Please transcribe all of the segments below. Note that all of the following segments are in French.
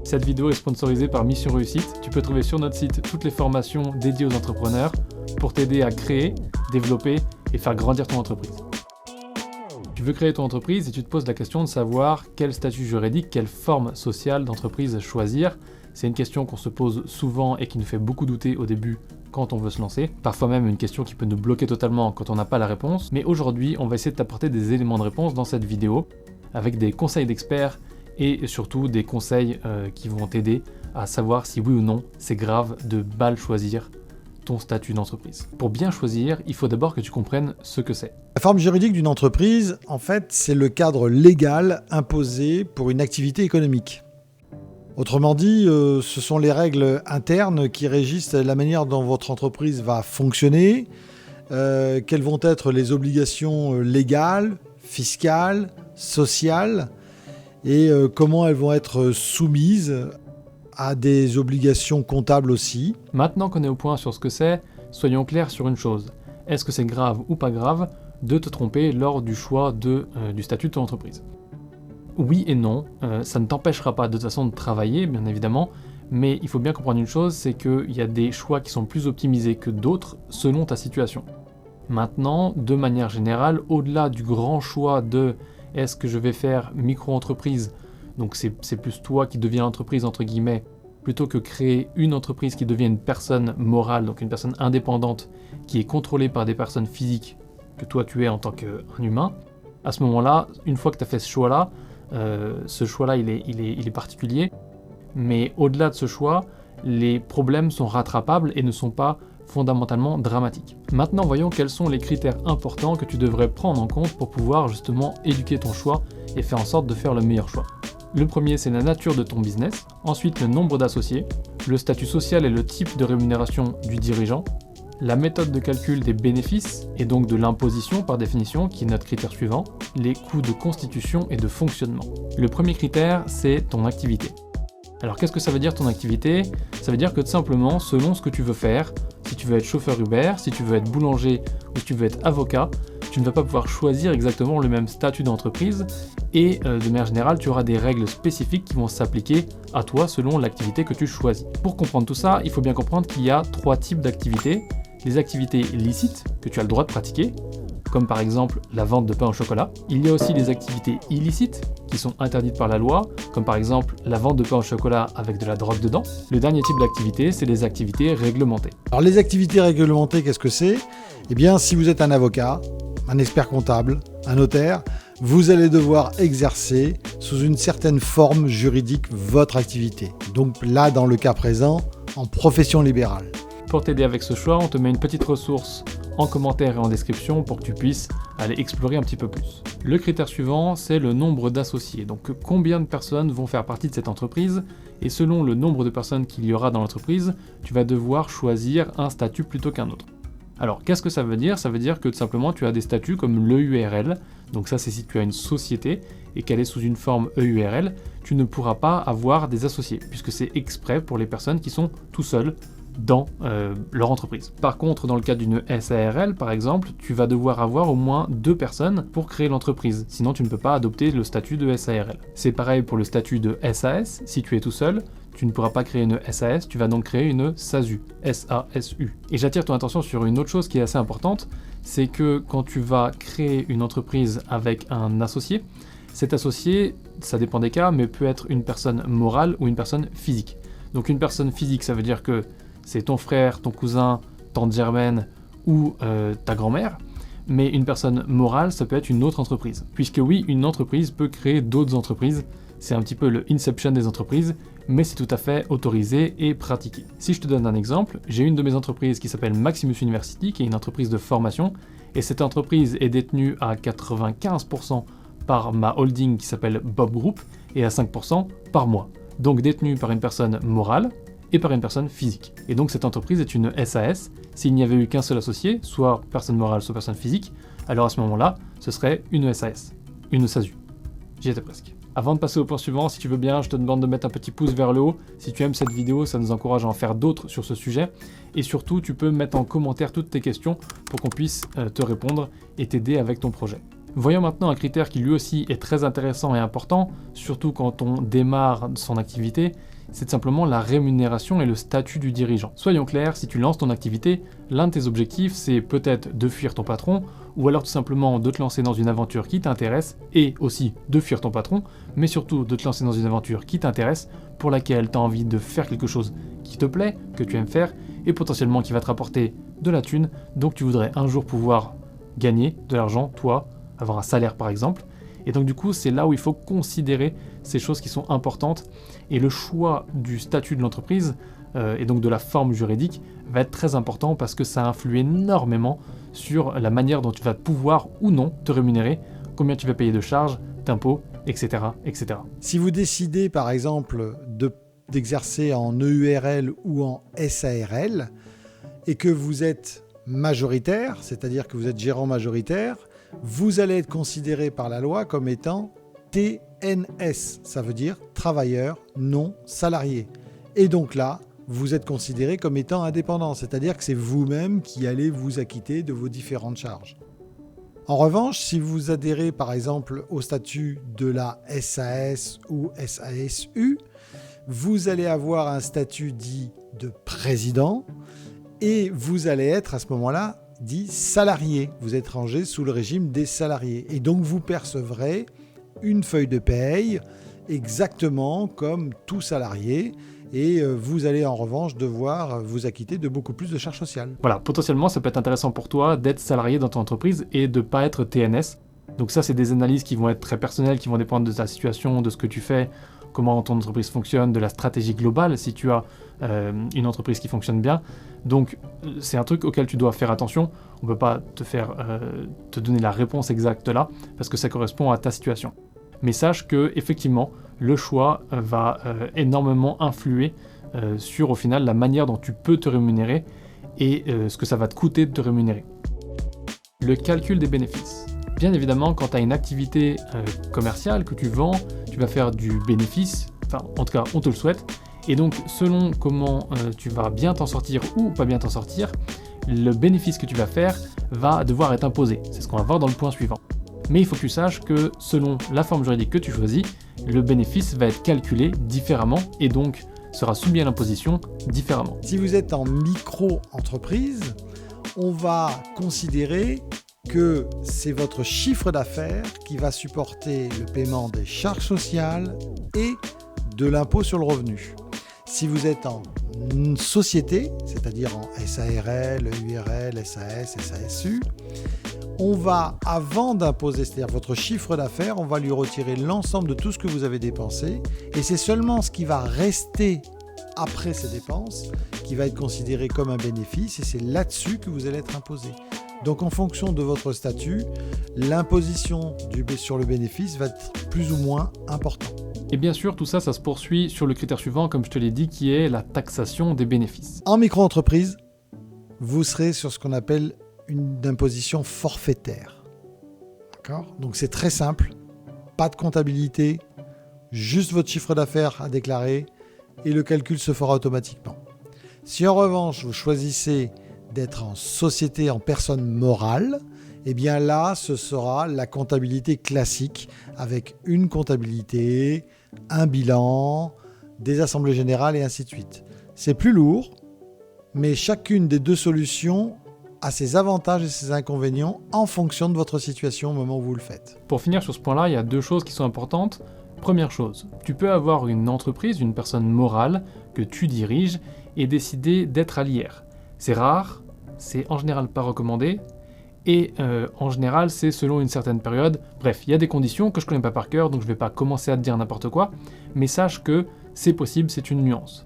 Cette vidéo est sponsorisée par Mission Réussite. Tu peux trouver sur notre site toutes les formations dédiées aux entrepreneurs pour t'aider à créer, développer et faire grandir ton entreprise. Tu veux créer ton entreprise et tu te poses la question de savoir quel statut juridique, quelle forme sociale d'entreprise choisir. C'est une question qu'on se pose souvent et qui nous fait beaucoup douter au début quand on veut se lancer. Parfois même une question qui peut nous bloquer totalement quand on n'a pas la réponse. Mais aujourd'hui, on va essayer de t'apporter des éléments de réponse dans cette vidéo avec des conseils d'experts et surtout des conseils qui vont t'aider à savoir si oui ou non c'est grave de mal choisir ton statut d'entreprise. Pour bien choisir, il faut d'abord que tu comprennes ce que c'est. La forme juridique d'une entreprise, en fait, c'est le cadre légal imposé pour une activité économique. Autrement dit, ce sont les règles internes qui régissent la manière dont votre entreprise va fonctionner, quelles vont être les obligations légales, fiscales, sociales, et comment elles vont être soumises à des obligations comptables aussi. Maintenant qu'on est au point sur ce que c'est, soyons clairs sur une chose. Est-ce que c'est grave ou pas grave de te tromper lors du choix du statut de ton entreprise? Oui et non, ça ne t'empêchera pas de toute façon de travailler, bien évidemment, mais il faut bien comprendre une chose, c'est qu'il y a des choix qui sont plus optimisés que d'autres selon ta situation. Maintenant, de manière générale, au-delà du grand choix de est-ce que je vais faire micro-entreprise, donc c'est plus toi qui deviens l'entreprise entre guillemets, plutôt que créer une entreprise qui devient une personne morale, donc une personne indépendante, qui est contrôlée par des personnes physiques que toi tu es en tant qu'un humain, à ce moment-là, une fois que tu as fait ce choix-là, il est particulier, mais au-delà de ce choix, les problèmes sont rattrapables et ne sont pas fondamentalement dramatiques. Maintenant, voyons quels sont les critères importants que tu devrais prendre en compte pour pouvoir justement éduquer ton choix et faire en sorte de faire le meilleur choix. Le premier, c'est la nature de ton business, ensuite le nombre d'associés, le statut social et le type de rémunération du dirigeant, la méthode de calcul des bénéfices et donc de l'imposition par définition, qui est notre critère suivant, les coûts de constitution et de fonctionnement. Le premier critère, c'est ton activité. Alors qu'est-ce que ça veut dire ton activité? Ça veut dire que tout simplement, selon ce que tu veux faire, si tu veux être chauffeur Uber, si tu veux être boulanger ou si tu veux être avocat, tu ne vas pas pouvoir choisir exactement le même statut d'entreprise et de manière générale, tu auras des règles spécifiques qui vont s'appliquer à toi selon l'activité que tu choisis. Pour comprendre tout ça, il faut bien comprendre qu'il y a 3 types d'activités. Les activités licites que tu as le droit de pratiquer, comme par exemple la vente de pain au chocolat. Il y a aussi les activités illicites qui sont interdites par la loi, comme par exemple la vente de pain au chocolat avec de la drogue dedans. Le dernier type d'activité, c'est les activités réglementées. Alors les activités réglementées, qu'est-ce que c'est? Eh bien, si vous êtes un avocat, un expert comptable, un notaire, vous allez devoir exercer sous une certaine forme juridique votre activité. Donc là, dans le cas présent, en profession libérale. Pour t'aider avec ce choix, on te met une petite ressource en commentaire et en description pour que tu puisses aller explorer un petit peu plus. Le critère suivant, c'est le nombre d'associés. Donc combien de personnes vont faire partie de cette entreprise, et selon le nombre de personnes qu'il y aura dans l'entreprise, tu vas devoir choisir un statut plutôt qu'un autre. Alors qu'est-ce que ça veut dire? Ça veut dire que tout simplement tu as des statuts comme l'EURL, donc ça c'est si tu as une société et qu'elle est sous une forme EURL, tu ne pourras pas avoir des associés, puisque c'est exprès pour les personnes qui sont tout seuls dans leur entreprise. Par contre, dans le cas d'une SARL, par exemple, tu vas devoir avoir au moins 2 personnes pour créer l'entreprise, sinon tu ne peux pas adopter le statut de SARL. C'est pareil pour le statut de SAS, si tu es tout seul, tu ne pourras pas créer une SAS, tu vas donc créer une SASU, S-A-S-U. Et j'attire ton attention sur une autre chose qui est assez importante, c'est que quand tu vas créer une entreprise avec un associé, cet associé, ça dépend des cas, mais peut être une personne morale ou une personne physique. Donc une personne physique, ça veut dire que c'est ton frère, ton cousin, tante Germaine ou ta grand-mère, mais une personne morale, ça peut être une autre entreprise. Puisque oui, une entreprise peut créer d'autres entreprises, c'est un petit peu le Inception des entreprises, mais c'est tout à fait autorisé et pratiqué. Si je te donne un exemple, j'ai une de mes entreprises qui s'appelle Maximus University, qui est une entreprise de formation, et cette entreprise est détenue à 95% par ma holding qui s'appelle Bob Group, et à 5% par moi. Donc détenue par une personne morale, et par une personne physique. Et donc cette entreprise est une SAS. S'il n'y avait eu qu'un seul associé, soit personne morale, soit personne physique, alors à ce moment-là, ce serait une SAS, une SASU. J'y étais presque. Avant de passer au point suivant, si tu veux bien, je te demande de mettre un petit pouce vers le haut. Si tu aimes cette vidéo, ça nous encourage à en faire d'autres sur ce sujet. Et surtout, tu peux mettre en commentaire toutes tes questions pour qu'on puisse te répondre et t'aider avec ton projet. Voyons maintenant un critère qui lui aussi est très intéressant et important, surtout quand on démarre son activité, c'est simplement la rémunération et le statut du dirigeant. Soyons clairs, si tu lances ton activité, l'un de tes objectifs c'est peut-être de fuir ton patron, ou alors tout simplement de te lancer dans une aventure qui t'intéresse, et aussi de fuir ton patron, mais surtout de te lancer dans une aventure qui t'intéresse, pour laquelle tu as envie de faire quelque chose qui te plaît, que tu aimes faire, et potentiellement qui va te rapporter de la thune, donc tu voudrais un jour pouvoir gagner de l'argent, toi, avoir un salaire par exemple. Et donc du coup, c'est là où il faut considérer ces choses qui sont importantes. Et le choix du statut de l'entreprise, et donc de la forme juridique, va être très important parce que ça influe énormément sur la manière dont tu vas pouvoir ou non te rémunérer, combien tu vas payer de charges, d'impôts, etc., etc. Si vous décidez par exemple d'exercer en EURL ou en SARL et que vous êtes majoritaire, c'est-à-dire que vous êtes gérant majoritaire, vous allez être considéré par la loi comme étant TNS, ça veut dire travailleur non salarié. Et donc là, vous êtes considéré comme étant indépendant, c'est-à-dire que c'est vous-même qui allez vous acquitter de vos différentes charges. En revanche, si vous adhérez par exemple au statut de la SAS ou SASU, vous allez avoir un statut dit de président et vous allez être à ce moment-là dit salarié. Vous êtes rangé sous le régime des salariés. Et donc vous percevrez une feuille de paye exactement comme tout salarié. Et vous allez en revanche devoir vous acquitter de beaucoup plus de charges sociales. Voilà, potentiellement ça peut être intéressant pour toi d'être salarié dans ton entreprise et de ne pas être TNS. Donc ça c'est des analyses qui vont être très personnelles, qui vont dépendre de ta situation, de ce que tu fais, comment ton entreprise fonctionne, de la stratégie globale si tu as une entreprise qui fonctionne bien. Donc c'est un truc auquel tu dois faire attention. On ne peut pas te donner la réponse exacte là parce que ça correspond à ta situation. Mais sache que effectivement le choix va énormément influer sur au final la manière dont tu peux te rémunérer et ce que ça va te coûter de te rémunérer. Le calcul des bénéfices. Bien évidemment, quand tu as une activité commerciale que tu vends, tu vas faire du bénéfice, enfin en tout cas on te le souhaite, et donc selon comment tu vas bien t'en sortir ou pas bien t'en sortir, le bénéfice que tu vas faire va devoir être imposé. C'est ce qu'on va voir dans le point suivant. Mais il faut que tu saches que selon la forme juridique que tu choisis, le bénéfice va être calculé différemment et donc sera soumis à l'imposition différemment. Si vous êtes en micro-entreprise, on va considérer que c'est votre chiffre d'affaires qui va supporter le paiement des charges sociales et de l'impôt sur le revenu. Si vous êtes en société, c'est-à-dire en SARL, URL, SAS, SASU, on va, avant d'imposer, c'est-à-dire votre chiffre d'affaires, on va lui retirer l'ensemble de tout ce que vous avez dépensé et c'est seulement ce qui va rester après ces dépenses qui va être considéré comme un bénéfice et c'est là-dessus que vous allez être imposé. Donc en fonction de votre statut, l'imposition sur le bénéfice va être plus ou moins importante. Et bien sûr, tout ça, ça se poursuit sur le critère suivant, comme je te l'ai dit, qui est la taxation des bénéfices. En micro-entreprise, vous serez sur ce qu'on appelle une imposition forfaitaire. D'accord ? Donc c'est très simple, pas de comptabilité, juste votre chiffre d'affaires à déclarer et le calcul se fera automatiquement. Si en revanche vous choisissez d'être en société en personne morale, eh bien là ce sera la comptabilité classique avec une comptabilité, un bilan, des assemblées générales et ainsi de suite. C'est plus lourd, mais chacune des deux solutions a ses avantages et ses inconvénients en fonction de votre situation au moment où vous le faites. Pour finir sur ce point-là, il y a deux choses qui sont importantes. Première chose, tu peux avoir une entreprise, une personne morale que tu diriges et décider d'être à l'IR. C'est rare, c'est en général pas recommandé et en général c'est selon une certaine période. Bref, il y a des conditions que je connais pas par cœur donc je vais pas commencer à te dire n'importe quoi, mais sache que c'est possible, c'est une nuance.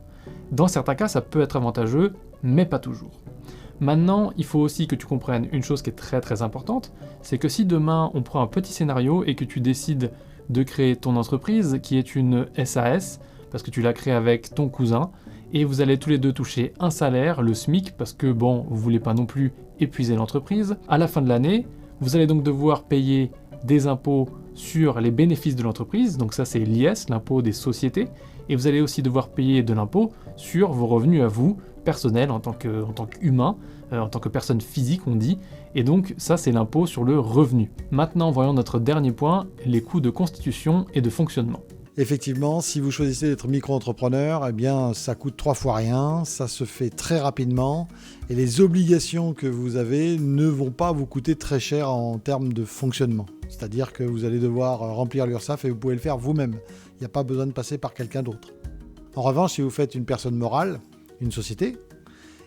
Dans certains cas ça peut être avantageux, mais pas toujours. Maintenant, il faut aussi que tu comprennes une chose qui est très très importante, c'est que si demain on prend un petit scénario et que tu décides de créer ton entreprise qui est une SAS, parce que tu l'as créée avec ton cousin, et vous allez tous les deux toucher un salaire, le SMIC, parce que bon, vous voulez pas non plus épuiser l'entreprise. À la fin de l'année, vous allez donc devoir payer des impôts sur les bénéfices de l'entreprise, donc ça c'est l'IS, l'impôt des sociétés, et vous allez aussi devoir payer de l'impôt sur vos revenus à vous, personnel, en tant qu'humain, en tant que personne physique on dit, et donc ça c'est l'impôt sur le revenu. Maintenant voyons notre dernier point, les coûts de constitution et de fonctionnement. Effectivement, si vous choisissez d'être micro-entrepreneur, eh bien, ça coûte 3 fois rien, ça se fait très rapidement et les obligations que vous avez ne vont pas vous coûter très cher en termes de fonctionnement. C'est-à-dire que vous allez devoir remplir l'URSSAF et vous pouvez le faire vous-même. Il n'y a pas besoin de passer par quelqu'un d'autre. En revanche, si vous faites une personne morale, une société,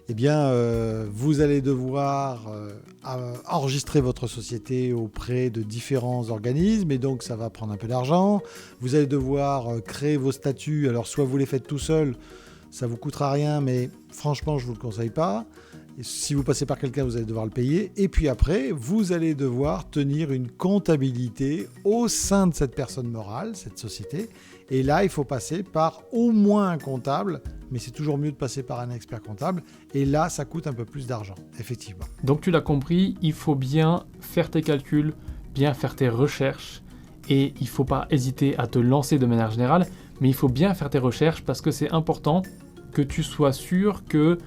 eh bien, vous allez devoir enregistrer votre société auprès de différents organismes et donc ça va prendre un peu d'argent. Vous allez devoir créer vos statuts. Alors, soit vous les faites tout seul, ça vous coûtera rien, mais franchement, je ne vous le conseille pas. Et si vous passez par quelqu'un, vous allez devoir le payer. Et puis après, vous allez devoir tenir une comptabilité au sein de cette personne morale, cette société. Et là, il faut passer par au moins un comptable, mais c'est toujours mieux de passer par un expert comptable. Et là, ça coûte un peu plus d'argent, effectivement. Donc tu l'as compris, il faut bien faire tes calculs, bien faire tes recherches, et il ne faut pas hésiter à te lancer de manière générale, mais il faut bien faire tes recherches parce que c'est important que tu sois sûr que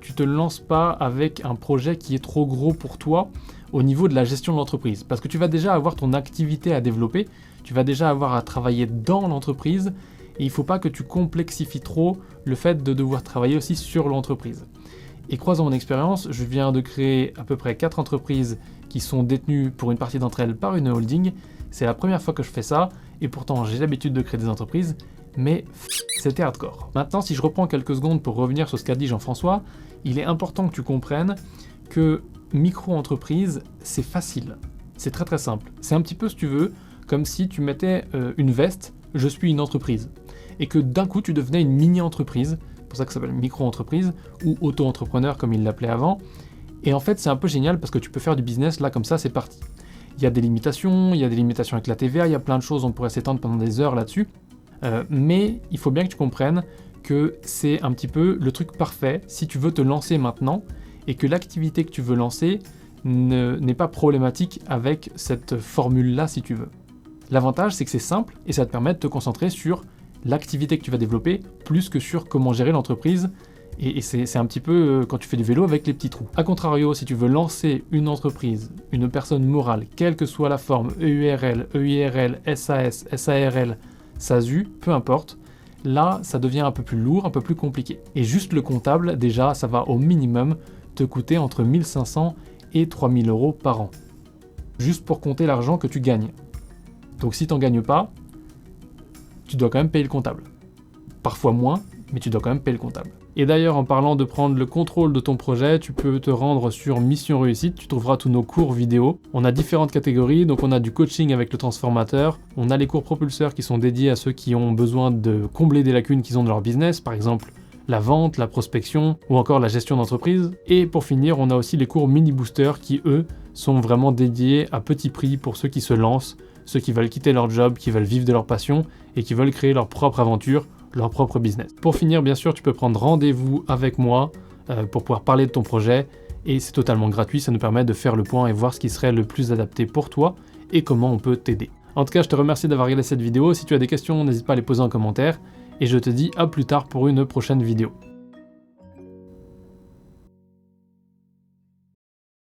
tu ne te lances pas avec un projet qui est trop gros pour toi au niveau de la gestion de l'entreprise. Parce que tu vas déjà avoir ton activité à développer, tu vas déjà avoir à travailler dans l'entreprise et il ne faut pas que tu complexifies trop le fait de devoir travailler aussi sur l'entreprise. Et croisant mon expérience, je viens de créer à peu près 4 entreprises qui sont détenues pour une partie d'entre elles par une holding. C'est la première fois que je fais ça et pourtant j'ai l'habitude de créer des entreprises. Mais c'était hardcore. Maintenant, si je reprends quelques secondes pour revenir sur ce qu'a dit Jean-François, il est important que tu comprennes que micro-entreprise, c'est facile. C'est très très simple. C'est un petit peu, si tu veux, comme si tu mettais une veste « Je suis une entreprise » et que d'un coup, tu devenais une mini-entreprise, c'est pour ça que ça s'appelle micro-entreprise ou auto-entrepreneur comme il l'appelait avant. Et en fait, c'est un peu génial parce que tu peux faire du business là comme ça, c'est parti. Il y a des limitations avec la TVA, il y a plein de choses, on pourrait s'étendre pendant des heures là-dessus. Mais il faut bien que tu comprennes que c'est un petit peu le truc parfait si tu veux te lancer maintenant et que l'activité que tu veux lancer n'est pas problématique avec cette formule-là si tu veux. L'avantage, c'est que c'est simple et ça te permet de te concentrer sur l'activité que tu vas développer plus que sur comment gérer l'entreprise. Et c'est un petit peu quand tu fais du vélo avec les petits trous. A contrario, si tu veux lancer une entreprise, une personne morale, quelle que soit la forme, EURL, EIRL, SAS, SARL, SASU, peu importe, là ça devient un peu plus lourd, un peu plus compliqué. Et juste le comptable, déjà ça va au minimum te coûter entre 1500 et 3000 euros par an. Juste pour compter l'argent que tu gagnes. Donc si tu n'en gagnes pas, tu dois quand même payer le comptable. Parfois moins, mais tu dois quand même payer le comptable. Et d'ailleurs, en parlant de prendre le contrôle de ton projet, tu peux te rendre sur Mission Réussite, tu trouveras tous nos cours vidéo. On a différentes catégories, donc on a du coaching avec le transformateur, on a les cours propulseurs qui sont dédiés à ceux qui ont besoin de combler des lacunes qu'ils ont dans leur business, par exemple la vente, la prospection ou encore la gestion d'entreprise. Et pour finir, on a aussi les cours mini boosters qui, eux, sont vraiment dédiés à petit prix pour ceux qui se lancent, ceux qui veulent quitter leur job, qui veulent vivre de leur passion et qui veulent créer leur propre aventure, leur propre business. Pour finir, bien sûr, tu peux prendre rendez-vous avec moi pour pouvoir parler de ton projet et c'est totalement gratuit, ça nous permet de faire le point et voir ce qui serait le plus adapté pour toi et comment on peut t'aider. En tout cas, je te remercie d'avoir regardé cette vidéo. Si tu as des questions, n'hésite pas à les poser en commentaire et je te dis à plus tard pour une prochaine vidéo.